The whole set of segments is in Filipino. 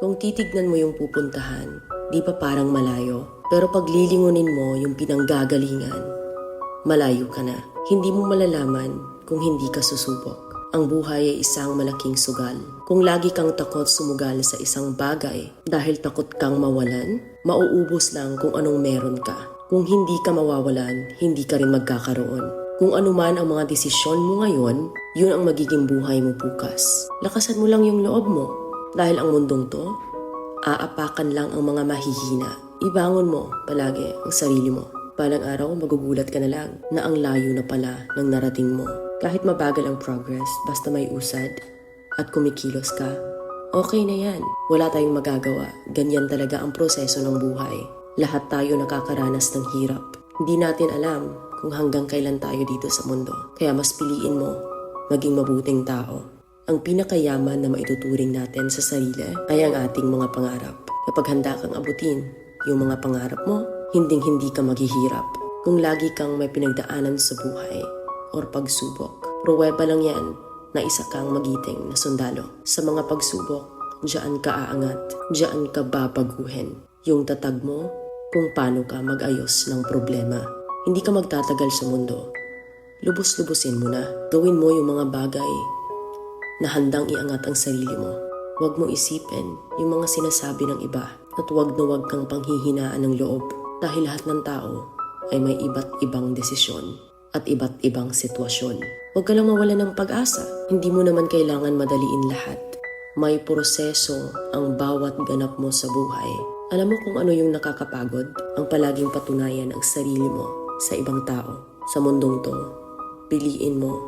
Kung titignan mo yung pupuntahan, di ba parang malayo? Pero pag lilingunin mo yung pinanggagalingan, malayo ka na. Hindi mo malalaman kung hindi ka susubok. Ang buhay ay isang malaking sugal. Kung lagi kang takot sumugal sa isang bagay dahil takot kang mawalan, mauubos lang kung anong meron ka. Kung hindi ka mawawalan, hindi ka rin magkakaroon. Kung ano man ang mga desisyon mo ngayon, yun ang magiging buhay mo bukas. Lakasan mo lang yung loob mo. Dahil ang mundong to, aapakan lang ang mga mahihina. Ibangon mo palagi ang sarili mo. Balang araw, magugulat ka na lang na ang layo na pala ng narating mo. Kahit mabagal ang progress, basta may usad at kumikilos ka, okay na yan. Wala tayong magagawa. Ganyan talaga ang proseso ng buhay. Lahat tayo nakakaranas ng hirap. Hindi natin alam kung hanggang kailan tayo dito sa mundo. Kaya mas piliin mo maging mabuting tao. Ang pinakayaman na maituturing natin sa sarili ay ang ating mga pangarap. Kapag handa kang abutin yung mga pangarap mo, hinding-hindi ka maghihirap. Kung lagi kang may pinagdaanan sa buhay or pagsubok, pruweba lang yan na isa kang magiting na sundalo. Sa mga pagsubok, diyan ka aangat, diyan ka babaguhin. Yung tatag mo kung paano ka mag-ayos ng problema. Hindi ka magtatagal sa mundo. Lubos-lubusin mo na. Gawin mo yung mga bagay na handang iangat ang sarili mo. Huwag mo isipin yung mga sinasabi ng iba at huwag na huwag kang panghihinaan ng loob dahil lahat ng tao ay may iba't ibang desisyon at iba't ibang sitwasyon. Huwag ka lang mawalan ng pag-asa. Hindi mo naman kailangan madaliin lahat. May proseso ang bawat ganap mo sa buhay. Alam mo kung ano yung nakakapagod? Ang palaging patunayan ang sarili mo sa ibang tao. Sa mundong to, piliin mo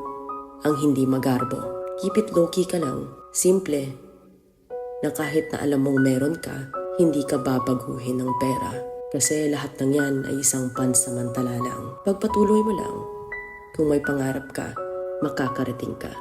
ang hindi magarbo. Keep it low-key ka lang. Simple. Na kahit na alam mong meron ka, hindi ka babaguhin ng pera. Kasi lahat ng yan ay isang pansamantala lang. Pagpatuloy mo lang. Kung may pangarap ka, makakarating ka.